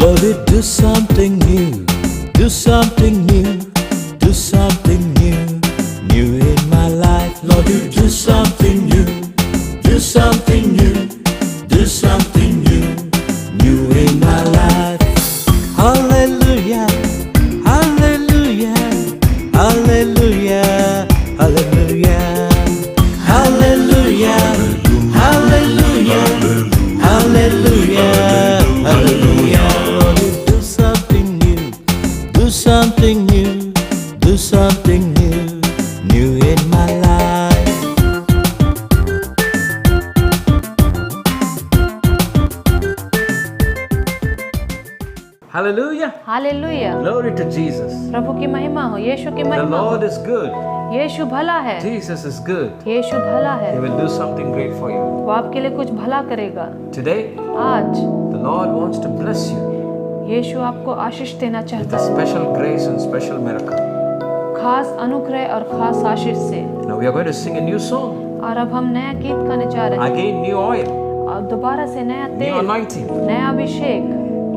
Lord, you do something new, do something new, do something new, new in my life. Lord, you do something new, do something new, do something new, new in my life. Hallelujah, hallelujah, hallelujah, hallelujah, hallelujah, hallelujah, hallelujah, hallelujah. Lord, you do something new, do something new, do something new, new in my life. Hallelujah. Hallelujah. Glory to Jesus. प्रभु की महिमा हो, यीशु की The महिमा हो। Lord is good. यीशु भला है, Jesus is good. यीशु भला है। He will do something great for you. वो आपके लिए कुछ भला करेगा। Today, आज the Lord wants to bless you यीशु आपको आशीष देना with चाहता a है, special grace and special miracle. खास अनुग्रह और खास आशीष से। Now we are going to sing a new song. और अब हम नया गीत गाने जा रहे हैं Again, new oil, और दोबारा से नया new तेल, anointing. नया अभिषेक।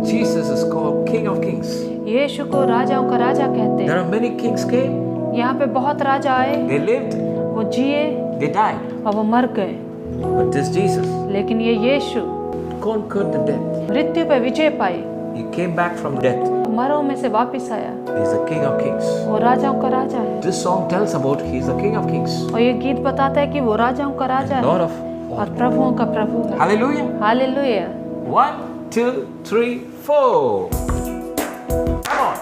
Jesus is called King of Kings. यीशु को राजाओं का राजा कहते There हैं। are many kings came, यहाँ पे बहुत राजा आए, they lived, वो जिए they died. और वो मर गए, But this Jesus लेकिन ये यीशु conquered the death. मृत्यु पे विजय पाई, He came back from death. मरों में से वापस आया। He is the King of Kings. वो राजाओं का राजा है This song tells about He is the King of Kings, और ये गीत बताता है कि वो राजाओं का राजा Lord है of और प्रभुओं का प्रभु है। Hallelujah. हालेलुया। 1, 2, 3, 4. Come on.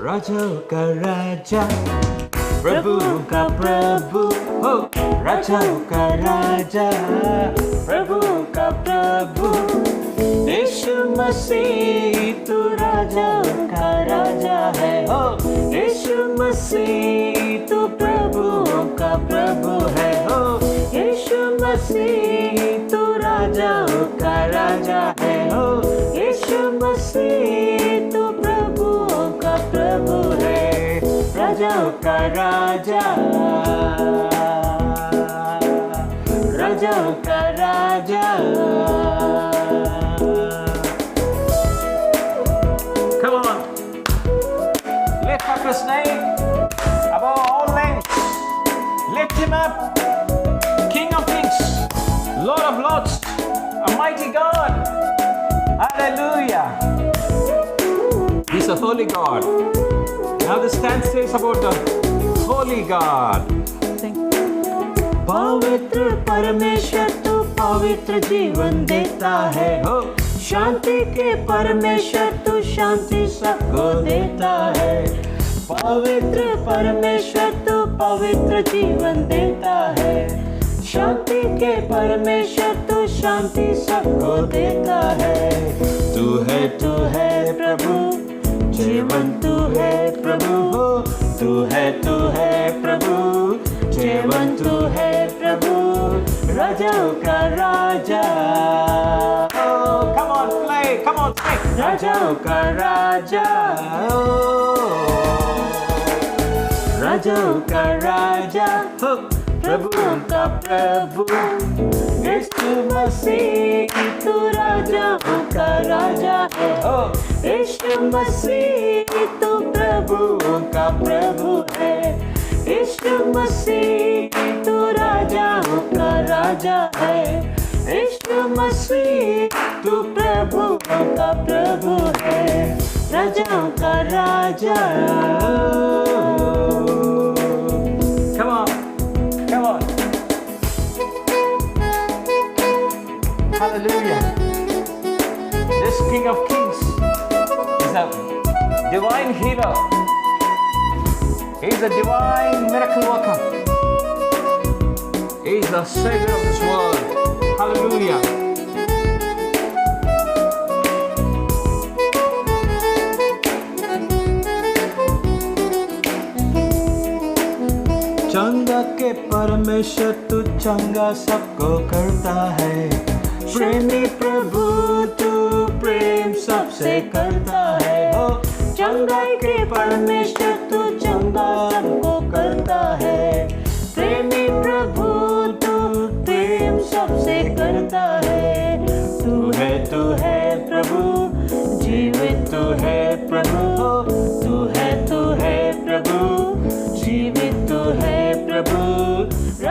राजा का राजा, प्रभु का प्रभु, हो राजा का राजा, प्रभु का प्रभु, यीशु मसीह तू राजा का राजा है, हो यीशु मसीह तू प्रभु का प्रभु है, हो यीशु मसीह तू राजा का राजा है, हो यीशु मसीह तू प्रभु का प्रभु है, राजा का राजा, राजा का राजा। Come on, lift up His name above all names. Lift Him up, King of Kings, Lord of Lords, Almighty God. Hallelujah. He's a holy God. Now the stand says about the holy God. पवित्र परमेश्वर तू पवित्र जीवन देता है, हो शांति के परमेश्वर तू शांति सबको देता है, पवित्र परमेश्वर तू पवित्र जीवन देता है, शांति के परमेश्वर तू शांति सबको देता है, तू है प्रभु, जीवन तू है प्रभु, हो तू है प्रभु, जीवन तू है प्रभु, राजाओं का राजा। Oh, come on, play, come on, play. राजाओं का राजा, राजाओं का राजा, हो प्रभु का प्रभु, यीशु मसीह तू राजाओं का राजा है, हो यीशु मसीह तू प्रभु का प्रभु है, यीशु मसीह तू राजाओं का राजा है, यीशु मसीह तू प्रभु का प्रभु है, राजाओं का राजा। Come on, come on. Hallelujah. This King of Kings is a divine hero. He is a divine miracle worker. He is the Savior of this world. Hallelujah. चंगा के परमेश्वर तू चंगा सबको करता है, प्रेमी प्रभु तू प्रेम सबसे करता है, हो चंगाई के परमेश्वर तू चंगा सबको करता है, प्रेमी प्रभु तू प्रेम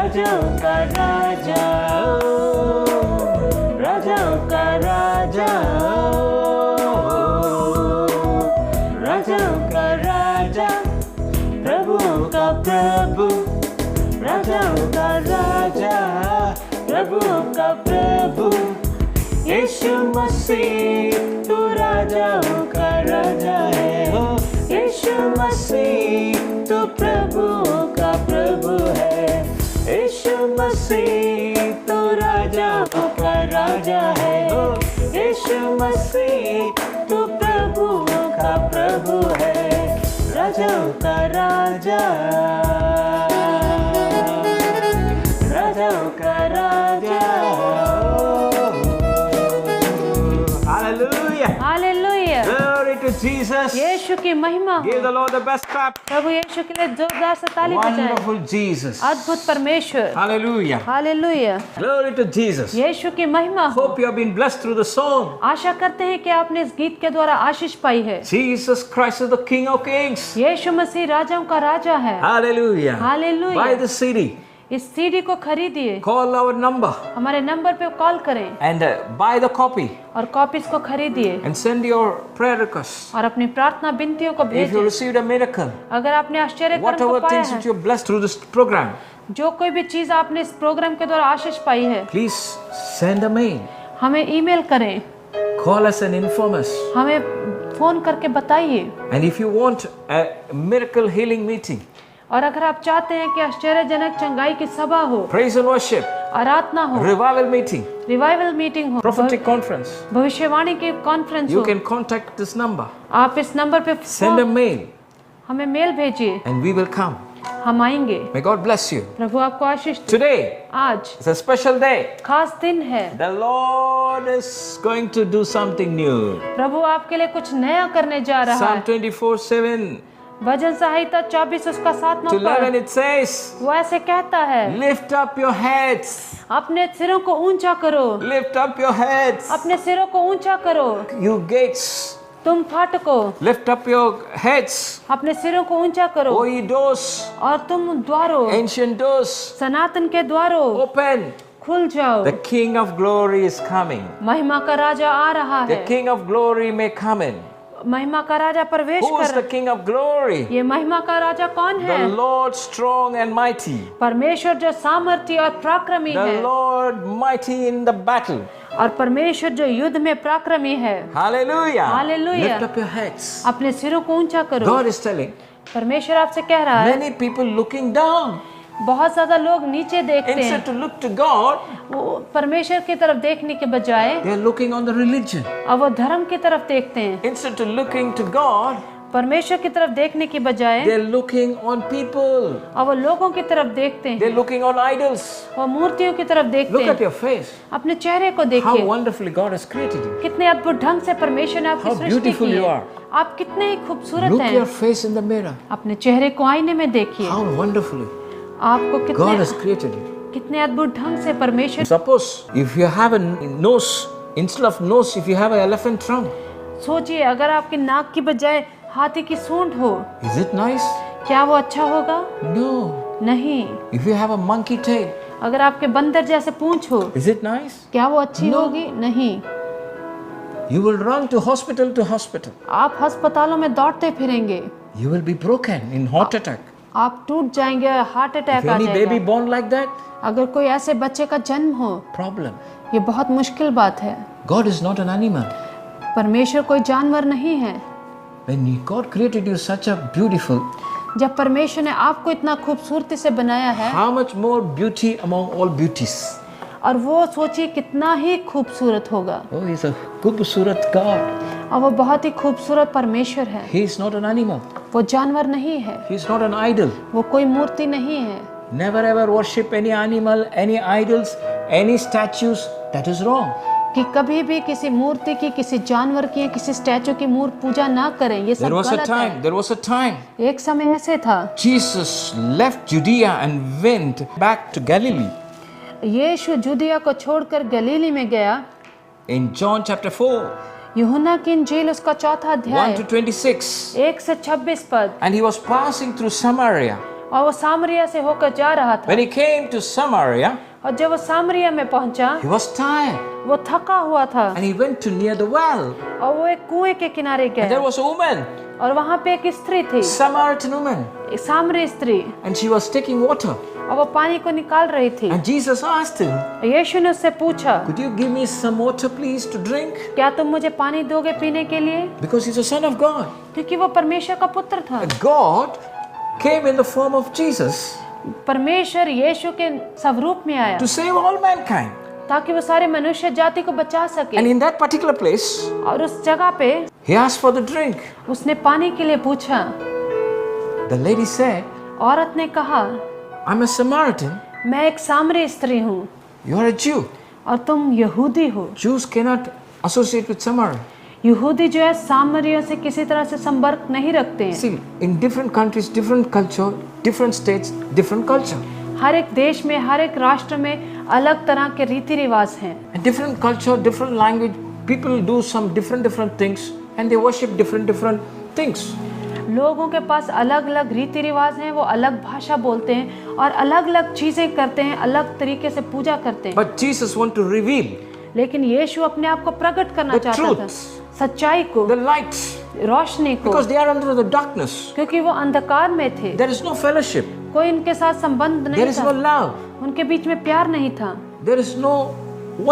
राजाओं का राजा, राजाओं का राजा, राजाओं का राजा, प्रभुओं का प्रभु, राजाओं का राजा, प्रभुओं का प्रभु, यीशु मसीह तू राजाओं का राजा है हो, यीशु मसीह तू प्रभुओं का प्रभु है, यीशु मसीह तू राजाओं का राजा है हो, यीशु मसीह तू प्रभुओं का प्रभु है, राजाओं का राजा, राजाओं का राजा। Hallelujah. Hallelujah. Glory to Jesus. यीशु की महिमा हो। Give the Lord the best clap. प्रभु यीशु के लिए जोरदार से ताली बजाएं। Wonderful Jesus. अद्भुत परमेश्वर। Hallelujah. Hallelujah. Glory to Jesus. यीशु की महिमा हो। Hope you have been blessed through the song. आशा करते हैं कि आपने इस गीत के द्वारा आशीष पाई है। Jesus Christ is the King of Kings. यीशु मसीह राजाओं का राजा है। Hallelujah. Hallelujah. Buy the CD. इस सीडी को खरीदिए, Call our number हमारे नंबर पे कॉल करें and buy the copy और कॉपीज को खरीदिए and send your prayer requests. और अपनी प्रार्थना विनतियों को If you भेजें। received a miracle, अगर आपने आश्चर्य कर्म को whatever पाया things है, that you're blessed through this program, जो कोई भी चीज आपने इस प्रोग्राम के द्वारा आशीष पाई है, please send a mail. हमें ईमेल करें, Call us and inform us. हमें फोन करके बताइए। And if you want a miracle healing meeting, और अगर आप चाहते हैं कि आश्चर्यजनक चंगाई की सभा हो, praise and worship, आराधना हो, revival meeting, रिवाइवल मीटिंग हो, prophetic conference, भविष्यवाणी की कॉन्फ्रेंस you हो, can contact this number. आप इस नंबर पे Send a mail हमें मेल भेजिए, and we will come. हम आएंगे। May God bless you. प्रभु आपको आशीष दे। Today आज is a special day. खास दिन है। The Lord is going to do something new. प्रभु आपके लिए कुछ नया करने जा रहा Psalm है। 24:7 भजन संहिता 24 उसका 7वां to 11 पद it says, वो ऐसे कहता है, lift up your heads, अपने सिरों को ऊंचा करो, lift up your heads, अपने सिरों को ऊंचा करो, you gates, तुम फाटको, lift up your heads, अपने सिरों को ऊंचा करो, O ye doors, और तुम द्वारों, ancient doors, सनातन के द्वारों, open. खुल जाओ। The King of glory is coming. महिमा का राजा आ रहा The है। King of glory may come in. महिमा का राजा प्रवेश Who is कर। the King of glory? ये महिमा का राजा कौन है? The Lord strong and mighty. परमेश्वर जो सामर्थी और पराक्रमी The है, Lord mighty in the battle. और परमेश्वर जो युद्ध में पराक्रमी है। Hallelujah. Hallelujah. Lift up your heads. अपने सिरों को ऊंचा करो। God is telling, परमेश्वर आपसे कह रहा है, many people looking down. बहुत ज्यादा लोग नीचे देखते Instead हैं, to look to God, वो परमेश्वर की तरफ देखने के बजाय they are looking on the religion. अब वो धर्म की तरफ देखते हैं। Instead to looking to God, परमेश्वर की तरफ देखने की बजाय they are looking on people. अब वो लोगों की तरफ देखते They हैं, are looking on idols. वो मूर्तियों की तरफ देखते Look at हैं। your face. अपने चेहरे को How देखिए, wonderfully God has created you. कितने अद्भुत ढंग से परमेश्वर ने आपकी How सृष्टि beautiful की you है। are. आप कितने ही खूबसूरत Look your हैं। face in the mirror. अपने चेहरे को आईने में देखिए, How wonderfully आपको God कितने has created you. कितने अद्भुत ढंग से परमेश्वर। Suppose if you have a nose, instead of nose, if you have an elephant trunk, सोचिए अगर आपकी नाक की बजाय हाथी की सूंड हो, is it nice? क्या वो अच्छा होगा? No. नहीं। If you have a monkey tail, अगर आपके बंदर जैसे पूंछ हो, is it nice? क्या वो अच्छी No. होगी? नहीं। You will run to hospital. आप अस्पतालों में दौड़ते फिरेंगे, You will be broken in heart attack. आप टूट जाएंगे, हार्ट If अटैक आ any baby जाएगा। born like that, अगर कोई ऐसे बच्चे का जन्म हो, problem. ये बहुत मुश्किल बात है। God is not an animal. परमेश्वर कोई जानवर नहीं है। When God created you such a beautiful, जब परमेश्वर ने आपको इतना खूबसूरती से बनाया है, how much more beauty among all beauties. और वो सोचिए कितना ही खूबसूरत होगा, Oh, He's a खूबसूरत God. और वो बहुत ही खूबसूरत परमेश्वर है। He is not an animal. वो जानवर नहीं है, He is not an idol. वो कोई मूर्ति नहीं है। Never ever worship any animal, any idols, any statues. That is wrong. कि कभी भी किसी मूर्ति की, किसी जानवर की, किसी स्टैचू की मूर्त पूजा ना करें, ये सब There was a गलत time. है। There was a time. एक समय ऐसे था, Jesus left Judea and went back to Galilee. यीशु जुदिया को छोड़कर गलीली में गया। In John chapter 4, यूहन्ना की इंजील उसका 4था 1 अध्याय to 26. 1 से 26 पद। And he was passing through Samaria. और वो सामरिया से होकर जा रहा था। When he came to Samaria, और जब वो सामरिया में पहुंचा, he was tired वो थका हुआ था and he went to near the well. और वो एक कुएं के किनारे And there गया was a woman, और वहां पे एक स्त्री थी, Samaritan woman, एक सामरी स्त्री, and she was taking water. और वो पानी को निकाल रही थी। And Jesus asked him, यीशु ने उससे पूछा, could you give me some water please to drink? क्या तुम मुझे पानी दोगे पीने के लिए? Because he's a son of God. क्योंकि वो परमेश्वर का पुत्र था। God came in the form of Jesus परमेश्वर यीशु के स्वरूप में आया to save all mankind. ताकि वो सारे मनुष्य जाति को बचा And सके। in that particular place, और उस जगह पे he asked for the drink. उसने पानी के लिए पूछा। The lady said, औरत ने कहा, I'm a Samaritan. मैं एक सामरी स्त्री हूँ You're a Jew. और तुम यहूदी हो। Jews cannot associate with Samaria. यहूदी जो है सामरियों से किसी तरह से संपर्क नहीं रखते हैं। See, in different countries, different culture, different states, different culture. हर एक देश में, हर एक राष्ट्र में अलग तरह के रीति रिवाज हैं। And different culture, different language, people do some different things and they worship different things. लोगों के पास अलग अलग रीति रिवाज हैं, वो अलग भाषा बोलते हैं और अलग अलग चीजें करते हैं, अलग तरीके से पूजा करते हैं। But Jesus wants to reveal लेकिन यीशु अपने आप को प्रकट करना the चाहता था, truth, सच्चाई को, the light, रोशनी को, because they are under the darkness. क्योंकि वो अंधकार में थे। There is no fellowship. कोई उनके साथ संबंध There नहीं is no था, love. उनके बीच में प्यार नहीं था, There is no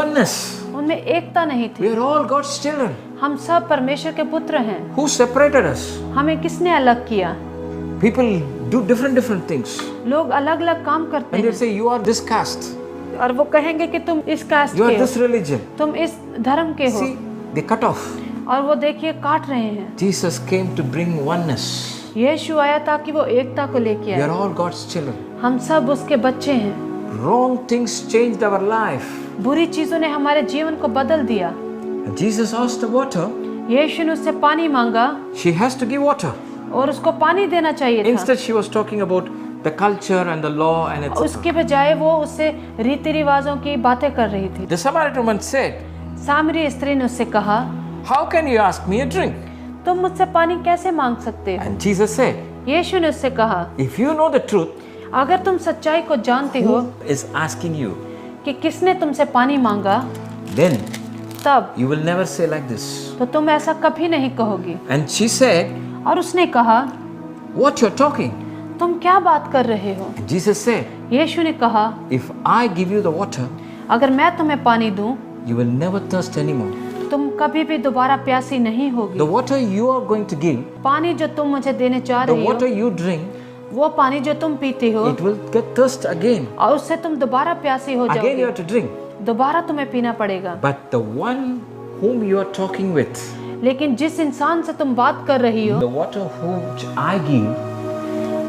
oneness. उनमें एकता नहीं थी। We are all God's children. हम सब परमेश्वर के पुत्र हैं। Who separated us? हमें किसने अलग किया? People do different things. लोग अलग अलग काम करते And they हैं say, you are this caste. और वो कहेंगे कि तुम इस कास्ट You are के हो, this religion. तुम इस धर्म के हो, See, they cut off. और वो देखिए काट रहे हैं। Jesus came to bring oneness. यीशु आया ताकि वो एकता को लेके We आए। are all God's children. हम सब उसके बच्चे हैं। Wrong things changed our life. बुरी चीजों ने हमारे जीवन को बदल दिया। And Jesus asked the water. यीशु ने उससे पानी मांगा She has to give water. और उसको पानी देना चाहिए था। Instead, she was talking about the culture and the law and etc. उसके बजाय वो उससे रीति रिवाजों की बातें कर रही थी। The Samaritan woman said, सामरी स्त्री ने उससे कहा, how can you ask me a drink? तुम मुझसे पानी कैसे मांग सकते हो? And Jesus said, यीशु ने उससे कहा, if you know the truth, अगर तुम सच्चाई को जानते हो who is asking you, कि किसने तुमसे पानी मांगा, then तब you will never say like this. तो तुम ऐसा कभी नहीं कहोगी। And she said, और उसने कहा, what you're talking? तुम क्या बात कर रहे हो? And Jesus said, यीशु ने कहा, if I give you the water, अगर मैं तुम्हें पानी दूं, you will never thirst anymore. तुम कभी भी दोबारा प्यासी नहीं होगी। The water you are going to give, पानी जो तुम मुझे देने चाह the रही water हो, you drink, वो पानी जो तुम पीती हो, it will get thirst again. और उससे तुम दोबारा प्यासी हो Again you जाओगे। have to drink. दोबारा तुम्हें पीना पड़ेगा। But the one whom you are talking with, लेकिन जिस इंसान से तुम बात कर रही हो, the water which I give,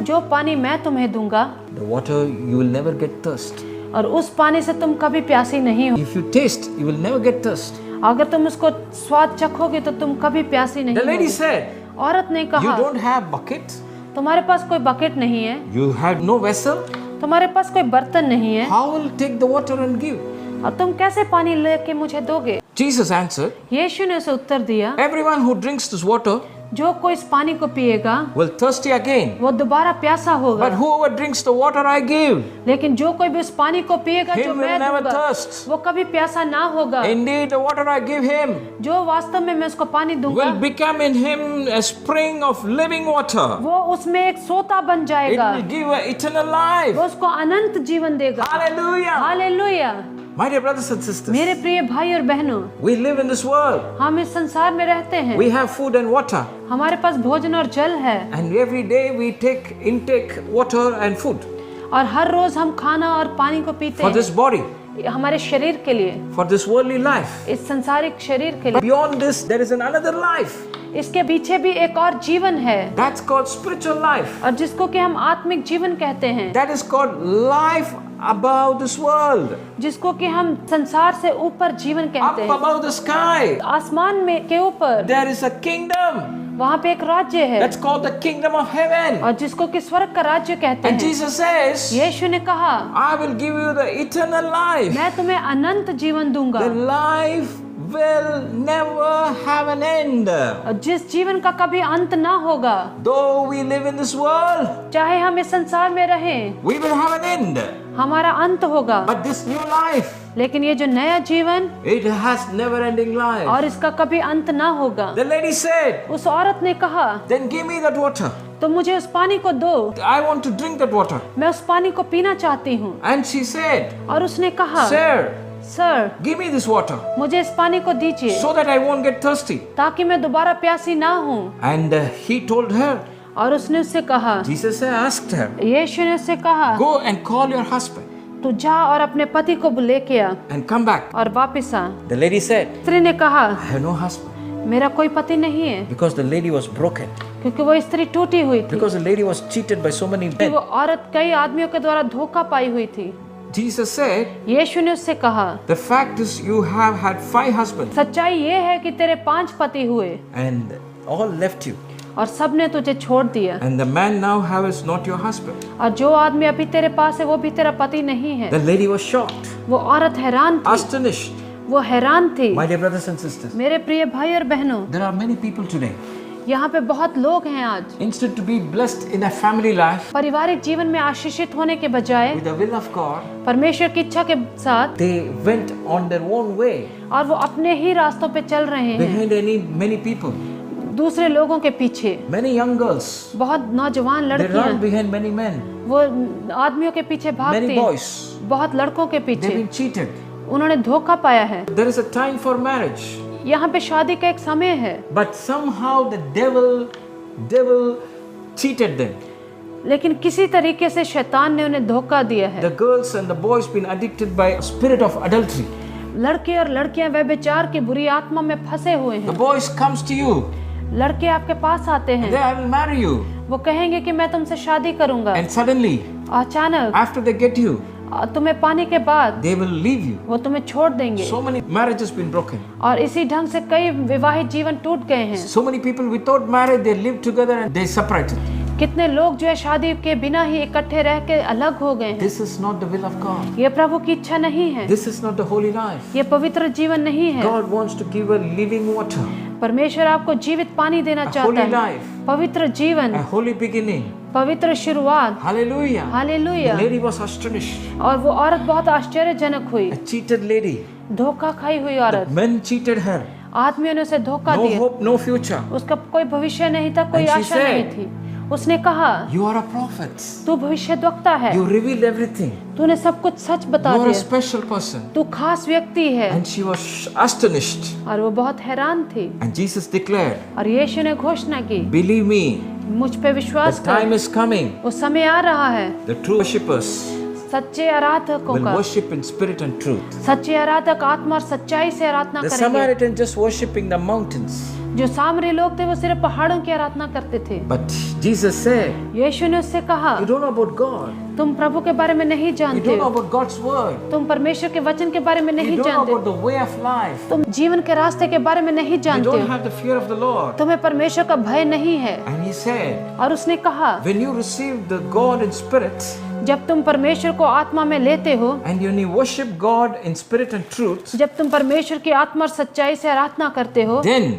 जो पानी मैं तुम्हें दूंगा, the water you will never get thirst. और उस पानी से तुम कभी प्यासी नहीं हो। If you taste, you will never get thirst. अगर तुम उसको स्वाद चखोगे तो तुम कभी प्यासी नहीं The lady होगी। said, औरत ने you कहा, don't have bucket, तुम्हारे पास कोई बकेट नहीं है, you have no vessel, तुम्हारे पास कोई बर्तन नहीं है, how will take the water and give? और तुम कैसे पानी लेके मुझे दोगे? Jesus answered, यीशु ने उसे उत्तर दिया, everyone who drinks this water जो कोई इस पानी को पिएगा will thirsty again. वो दोबारा प्यासा होगा, But whoever drinks the water I give, लेकिन जो कोई भी उस पानी को पिएगा जो him will मैं never दूंगा thirst. वो कभी प्यासा ना होगा। Indeed, the water I give him जो वास्तव में मैं उसको पानी दूंगा will become in him a spring of living water. वो उसमें एक सोता बन It जाएगा, will give an eternal life. वो उसको अनंत जीवन देगा। Hallelujah. Hallelujah. My dear brothers and sisters, मेरे प्रिय भाई और बहनों, we live in this world. हम इस संसार में रहते हैं, We have food and water. हमारे पास भोजन और जल है, And every day we take intake water and food और हर रोज हम खाना और पानी को पीते for this body, हैं हमारे शरीर के लिए, for this worldly life. इस संसारिक शरीर के But लिए। beyond this, there is another life. इसके पीछे भी एक और जीवन है, That's called spiritual life. और जिसको कि हम आत्मिक जीवन कहते हैं, That is called life above this world, जिसको कि हम संसार से ऊपर जीवन up कहते हैं। above the sky. आसमान में के ऊपर There is a kingdom. वहाँ पे एक राज्य है, That's called the kingdom of heaven. और जिसको कि स्वर्ग का राज्य कहते And हैं। Jesus says, यीशु ने कहा, I will give you the eternal life, मैं तुम्हें अनंत जीवन दूंगा, the life will never have an end. और जिस जीवन का कभी अंत ना होगा, Though we live in this world, चाहे हम इस संसार में रहें, we will have an end. हमारा अंत होगा, But this new life, लेकिन ये जो नया जीवन it has never-ending life. और इसका कभी अंत ना होगा। The lady said, उस औरत ने कहा, then give me that water. तो मुझे उस पानी को दो, I want to drink that water. मैं उस पानी को पीना चाहती हूँ। And she said, और उसने कहा, sir, sir, give me this water मुझे इस पानी को दीजिए so that I won't get thirsty. ताकि मैं दोबारा प्यासी ना हूँ। And he told her, और उसने उससे कहा, Jesus asked her, यीशु ने उससे कहा, go and call your husband तू जा और अपने पति को लेके आ and come back. और वापस आ। The lady said, स्त्री ने कहा, I have no husband. मेरा कोई पति नहीं है, Because the lady was broken. क्योंकि वो स्त्री टूटी हुई थी। Because the lady was cheated by so many कि men. वो औरत कई आदमियों के द्वारा धोखा पाई हुई थी। Jesus said, यीशु ने उससे कहा, the fact is you have had 5 husbands सच्चाई ये है कि तेरे 5 पति हुए and all left you. और सब ने तुझे छोड़ दिया, And the man now have is not your husband. और जो आदमी अभी तेरे पास है वो भी तेरा पति नहीं है। The lady was shocked, वो औरत हैरान थी, astonished. वो हैरान थी। My dear brothers and sisters, मेरे प्रिय भाई और बहनों, there are many people today. यहाँ पे बहुत लोग हैं आज, Instead to be blessed in a family life पारिवारिक जीवन में आशीषित होने के बजाय with the will of God, परमेश्वर की इच्छा के साथ, they went on their own way और वो अपने ही रास्तों पे चल रहे हैं, behind many people. दूसरे लोगों के पीछे। Many young girls, बहुत नौजवान they लड़कियां run behind many men, वो आदमियों के पीछे भागती many हैं, boys. बहुत लड़कों के They've पीछे been cheated. उन्होंने धोखा पाया है। There is a time for marriage, यहाँ पे शादी का एक समय है, but somehow the devil cheated them. लेकिन किसी तरीके से शैतान ने उन्हें धोखा दिया है। The girls and the boys been addicted by a spirit of adultery. लड़के और लड़कियां व्यभिचार की बुरी आत्मा में फंसे हुए The हैं। boys comes to you, लड़के आपके पास आते they हैं, will marry you, वो कहेंगे कि मैं तुमसे शादी करूंगा, and suddenly अचानक after they get you, तुम्हें पाने के बाद they will leave you. वो तुम्हें छोड़ देंगे। So many marriages been broken. और इसी ढंग से कई विवाहित जीवन टूट गए हैं। So many people without marriage they live together and they separated. कितने लोग जो है शादी के बिना ही इकट्ठे रह के अलग हो गए हैं। This is not the will of God. ये प्रभु की इच्छा नहीं है, This is not the holy life. ये पवित्र जीवन नहीं है। God wants to give a living water, परमेश्वर आपको जीवित पानी देना a चाहता holy है, life, पवित्र जीवन, a holy beginning. पवित्र शुरुआत। Hallelujah. Hallelujah. The lady was astonished. और वो औरत बहुत आश्चर्यजनक हुई, A cheated lady. धोखा खाई हुई औरत। Men cheated her. आदमियों ने उसे धोखा No दिया, hope, no future. उसका कोई भविष्य नहीं था, कोई And she आशा said, नहीं थी। उसने कहा, You are a prophet. तू भविष्यद्वक्ता है, You revealed everything. तूने सब कुछ सच बता You are a दिया, special person. तू खास व्यक्ति है। And she was astonished. और वो बहुत हैरान थी। And Jesus declared, और यीशु ने घोषणा की, Believe me, मुझ पे विश्वास the time कर, is coming. वो समय आ रहा है, The true worshippers सच्चे आराधकों will का, worship in spirit and truth. सच्चे आराधक आत्मा और सच्चाई से आराधना The करेंगे। Samaritan just worshipping the mountains. जो सामरी लोग थे वो सिर्फ पहाड़ों की आराधना करते थे। But Jesus said, यीशु ने उससे कहा, You don't know about God. तुम प्रभु के बारे में नहीं You जानते don't know हो, about God's word. तुम परमेश्वर के वचन के बारे में You नहीं don't know जानते, about the way of life. तुम जीवन के रास्ते के बारे में नहीं You जानते don't हो, have the fear of the Lord. तुम्हें परमेश्वर का भय नहीं है। And he said, और उसने कहा, when you receive the God in spirit जब तुम परमेश्वर को आत्मा में लेते हो, and when you worship God in spirit and truth, जब तुम परमेश्वर की आत्मा और सच्चाई से आराधना करते हो, then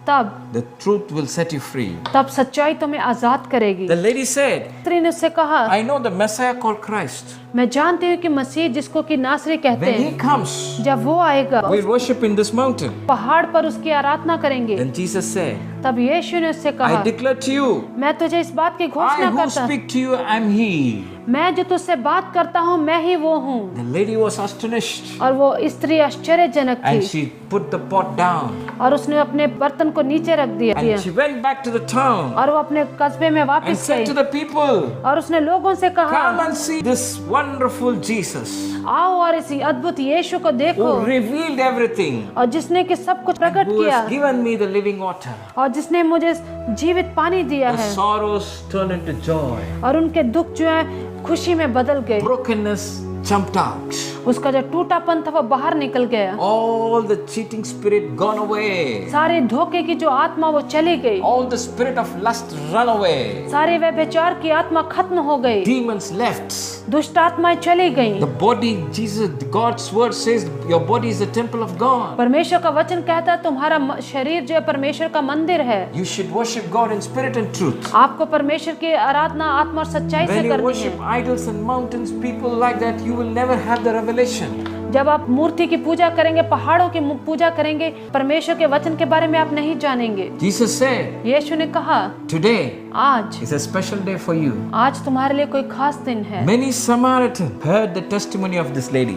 तब the truth will set you free. सच्चाई तुम्हें आजाद करेगी। The lady said, स्त्री ने उससे कहा, I know the Messiah called Christ. मैं जानती हूँ कि मसीह जिसको कि नासरी कहते When he हैं, comes, जब वो आएगा we'll worship in this mountain. पहाड़ पर उसकी आराधना करेंगे। Then Jesus said, तब यीशु ने उससे कहा, I declare to you, मैं तुझे इस बात की I घोषणा who करता हूँ, speak to you am he. मैं जो तुझसे बात करता हूँ मैं ही वो हूँ। The lady was astonished और वो स्त्री आश्चर्यजनक and थी, she put the pot down और उसने अपने बर्तन को नीचे रख दिया and she went back to the town और वो अपने कस्बे में and वापस said गई to the people, और उसने लोगों से Come कहा, and see this wonderful Jesus आओ और इस अद्भुत यीशु को देखो, who revealed everything, और जिसने कि सब कुछ प्रकट who किया has given me the living water. और जिसने मुझे जीवित पानी दिया The है, sorrows turned into joy. और उनके दुख जो है खुशी में बदल गए, Brokenness jumped out. उसका जो टूटापन था वो बाहर निकल गया। All the cheating spirit gone away. सारे धोखे की जो आत्मा वो चली गई। All the spirit of lust run away. सारे व्यभिचार की आत्मा खत्म हो गई। Demons left. दुष्ट आत्माएं चली गईं। The body, Jesus, God's word says your body is the temple of God. परमेश्वर का वचन कहता है तुम्हारा शरीर जो है परमेश्वर का मंदिर है। You should worship God in spirit and truth. आपको परमेश्वर की आराधना आत्मा और सच्चाई से When you करनी worship है। idols and mountains, people like that, you will never have the revelation. जब आप मूर्ति की पूजा करेंगे, पहाड़ों की पूजा करेंगे, परमेश्वर के वचन के बारे में आप नहीं जानेंगे। Jesus said, यीशु ने कहा today आज is a special day for you. आज तुम्हारे लिए कोई खास दिन है। Many Samaritans heard the testimony of this lady.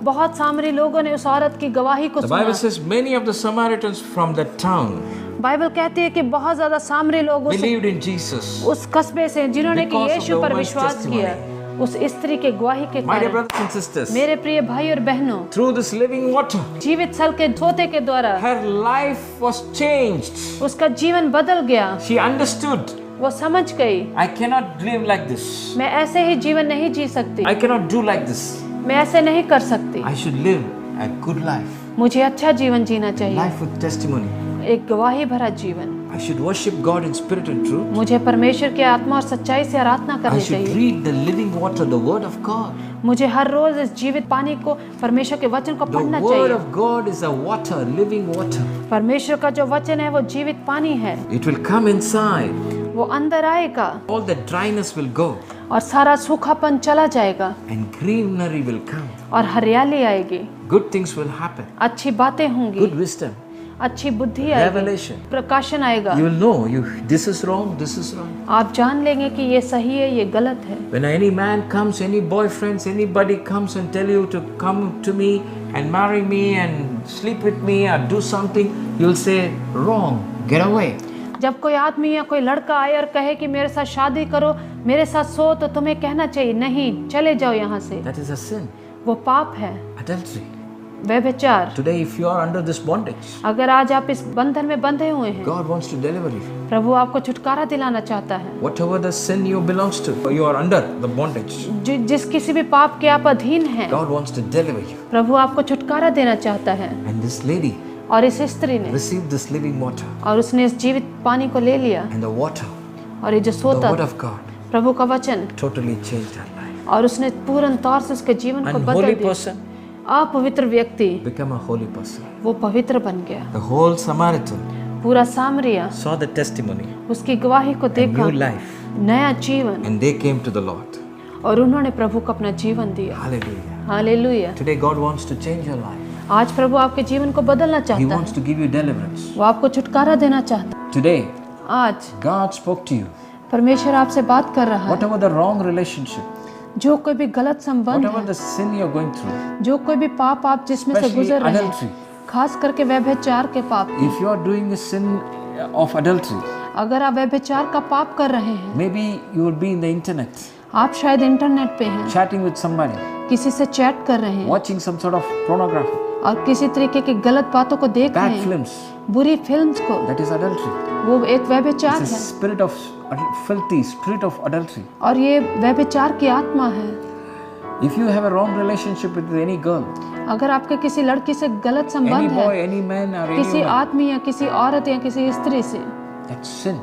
बहुत सामरी लोगों ने उस औरत की गवाही को The सुना। Bible says many of the Samaritans from that town Bible कहती है कि बहुत ज्यादा सामरी लोग believed in Jesus. उस कस्बे से जिन्होंने कि Because of यीशु the पर woman's विश्वास testimony. किया उस स्त्री के गवाही के My dear कारण। brothers and sisters, मेरे प्रिय भाई और बहनों, through this living water, जीवित स्थल के सोते के द्वारा her life was changed. उसका जीवन बदल गया। She understood, वो समझ गई I cannot live like this. मैं ऐसे ही जीवन नहीं जी सकती, I cannot do like this. मैं ऐसे नहीं कर सकती, I should live a good life. मुझे अच्छा जीवन जीना चाहिए, Life with testimony. एक गवाही भरा जीवन। I should worship God in spirit and truth. मुझे परमेश्वर के आत्मा और सच्चाई से आराधना I करनी should चाहिए। read the living water, the word of God. मुझे हर रोज इस जीवित पानी को परमेश्वर के वचन को The पढ़ना word चाहिए। of God is a water, living water. परमेश्वर का जो वचन है वो जीवित पानी है, It will come inside. वो अंदर आएगा All the dryness will go और सारा सूखापन चला जाएगा and greenery will come. और हरियाली आएगी, Good things will happen. अच्छी बातें होंगी, Good wisdom, अच्छी बुद्धि आएगी, revelation. प्रकाशन आएगा। You will know this is wrong, this is wrong. आप जान लेंगे कि ये सही है, ये गलत है। When any man comes, any boyfriends, anybody comes and tell you to come to me and marry me and sleep with me or do something, you will say wrong, get away. जब कोई आदमी या कोई लड़का आए और कहे कि मेरे साथ शादी करो, मेरे साथ सो, तो तुम्हें कहना चाहिए नहीं, चले जाओ यहाँ से। That is a sin, वो पाप है, adultery. व्यभिचार। Today, if you are under this bondage, अगर आज आप इस बंधन में बंधे हुए हैं, God wants to deliver you. प्रभु आपको छुटकारा दिलाना चाहता है। Whatever the sin you belongs to, you are under the bondage. जिस किसी भी पाप के आप अधीन हैं, God wants to deliver you. प्रभु आपको छुटकारा देना चाहता है। And this lady और इस स्त्री ने received this living water, और उसने इस जीवित पानी को ले लिया and the water, और ये जो the सोता word of God, प्रभु का वचन, totally changed her life. और उसने पूर्ण तौर से उसके जीवन को बदल Unholy दिया। person अपवित्र व्यक्ति become a holy person. वो पवित्र बन गया। The whole Samaritan पूरा सामरिया saw the testimony, उसकी गवाही को a देखा, new life, नया जीवन, and they came to the Lord. और उन्होंने प्रभु को अपना जीवन दिया। Hallelujah. Hallelujah. Today God wants to change your life. आज प्रभु आपके जीवन को बदलना He चाहता wants है, to give you deliverance. वो आपको छुटकारा देना चाहता है। Today आज God spoke to you. परमेश्वर आपसे बात कर रहा है। Whatever the wrong relationship, जो कोई भी गलत संबंध whatever है, the sin you're going through, जो कोई भी पाप आप जिसमें से especially गुजर रहे adultery. हैं, खास करके व्यभिचार के पाप, If you are doing a sin of adultery, अगर आप व्यभिचार का पाप कर रहे हैं, maybe you will be in the internet, आप शायद इंटरनेट पे हैं, chatting with somebody, किसी से चैट कर रहे हैं watching some sort of pornography, और किसी तरीके की गलत बातों को देख रहे bad हैं, films. बुरी फिल्म्स को, That is adultery. वो एक व्यभिचार It's a है spirit of filthy, spirit of adultery. और ये व्यभिचार की आत्मा है। If you have a wrong relationship with any girl, अगर आपके किसी लड़की से गलत any संबंध boy, है, any man or any किसी woman, आदमी या किसी औरत या किसी स्त्री से, that's sin.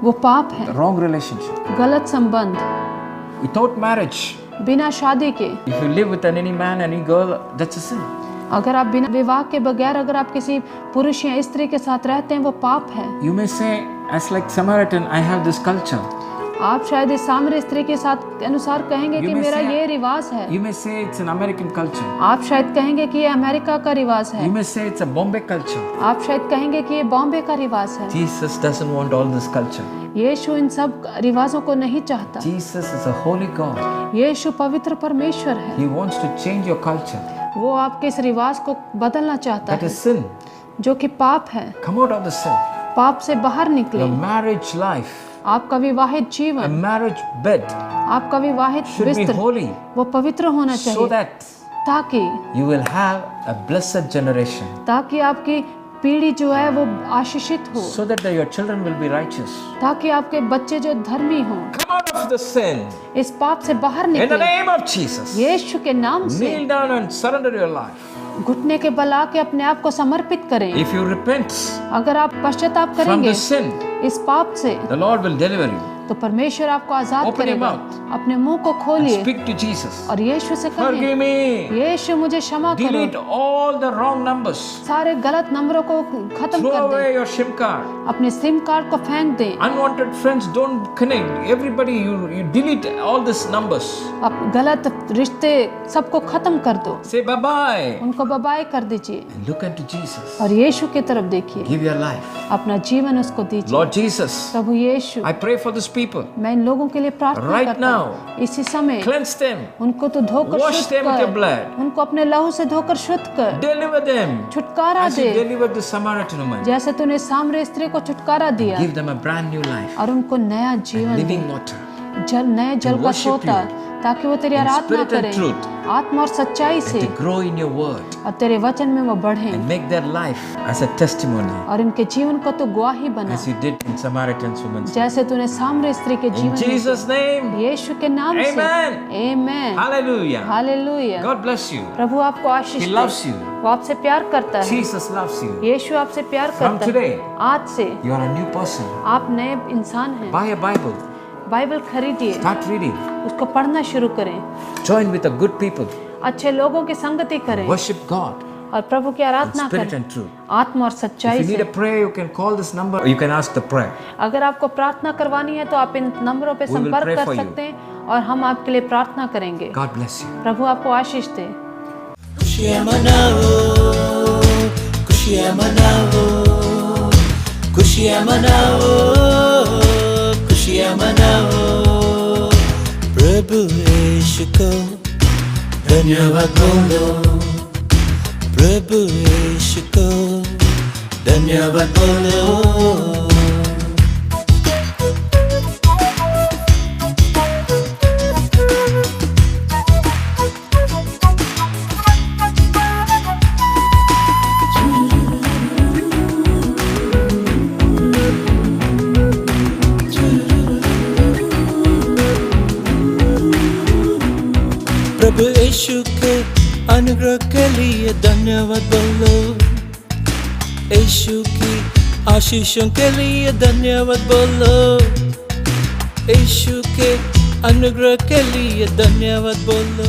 वो पाप है। The wrong relationship. गलत संबंध Without marriage, बिना शादी के, if you live with any man, any girl, that's a sin. अगर आप बिना विवाह के बगैर अगर आप किसी पुरुष या स्त्री के साथ रहते हैं, वो पाप है। You may say, as like Samaritan, I have this culture. आप शायद इस सामरी स्त्री के साथ अनुसार कहेंगे You कि may मेरा say- ये रिवाज है। You may say it's an American culture. आप शायद कहेंगे कि ये अमेरिका का रिवाज है। You may say it's a Bombay culture. आप शायद कहेंगे कि ये बॉम्बे का रिवाज है। Jesus doesn't want all this culture. यीशु इन सब रिवाजों को नहीं चाहता। Jesus is a holy God. यीशु पवित्र परमेश्वर है, He wants to change your culture. वो आपके इस रिवाज को बदलना चाहता That है, is sin. जो कि पाप है। Come out of the sin. पाप से बाहर निकले। Your marriage life, आपका विवाहित a जीवन, marriage bed आपका विवाहित should be बिस्तर, holy वो पवित्र होना so चाहिए, that ताकि you will have a blessed generation. ताकि आपकी पीढ़ी जो है वो आशीषित हो, so that your children will be righteous. ताकि आपके बच्चे जो धर्मी हों Come out of the sin. इस पाप से बाहर In the निकले name of Jesus. यीशु के नाम से। Kneel down and surrender your life. घुटने के बल आके अपने आप को समर्पित करें। If you repent अगर आप पश्चाताप from करेंगे the sin, इस पाप से, the Lord will deliver you. तो परमेश्वर आपको आजाद Open your करेगा। mouth. अपने मुंह को And खोलिए speak to Jesus. और यीशु से Forgive कहें, me. यीशु मुझे क्षमा Delete करो, all the wrong numbers. सारे गलत नंबरों को खत्म Throw कर away दें, your SIM card. अपने सिम कार्ड को फेंक दें, Unwanted friends don't connect. Everybody, you delete all these numbers. अब गलत रिश्ते सबको खत्म कर दो, Say bye-bye. उनको बाय कर दीजिए And look unto Jesus. और यीशु की तरफ देखिए, Give your life. अपना जीवन उसको दीजिए। Lord Jesus, Prabhu Yeshu, I pray for these people. मैं इन लोगों के लिए प्रार्थना Right करता now. हूँ इसी समय Cleanse them. उनको तो धोकर Wash शुद्ध them with your कर, blood. उनको अपने लहू से धोकर शुद्ध कर, Deliver them. छुटकारा As you they, delivered the Samaritan woman. जैसे तूने सामरी स्त्री को छुटकारा दिया Give them a brand new life. और उनको नया जीवन दे, Living water. नए जल का worship सोता, ताकि वो तेरी आराधना spirit and करें truth. आत्मा और सच्चाई से, To grow in your word. और तेरे वचन में वो बढ़े And make their life as a testimony. और इनके जीवन को तो गवाही बना, As you did in Samaritan's woman's. जैसे तूने सामरी स्त्री के In जीवन में Jesus' name. यीशु के नाम से। Amen. Amen, Hallelujah. Hallelujah. God bless you. प्रभु आपको आशीष He दे, loves you. वो आपसे प्यार करता है, Jesus loves you. यीशु आपसे प्यार From करता today, है। आज से you are a new person. आप नए इंसान हैं। Buy a Bible. बाइबल खरीदिए, Start reading. उसको पढ़ना शुरू करें, Join with the good people. अच्छे लोगों की संगति करें Worship God और प्रभु की in आराधना spirit करें and truth. आत्मा और If सच्चाई you need से। a prayer, you can call this number or you can ask the prayer. अगर आपको प्रार्थना करवानी है तो आप इन नंबरों पे We will संपर्क pray कर for you. सकते हैं और हम आपके लिए प्रार्थना करेंगे। God bless you. प्रभु आपको आशीष दे। खुशियाँ मनाओ, खुशियाँ मनाओ, खुशियाँ मनाओ, खुशियाँ मनाओ। प्रभु यीशु को धन्यवाद बोलो, प्रभु यीशु को धन्यवाद बोलो। प्रभु यीशु के अनुग्रह के लिए धन्यवाद बोलो, यीशु की आशीषों के लिए धन्यवाद बोलो, यीशु के अनुग्रह के लिए धन्यवाद बोलो।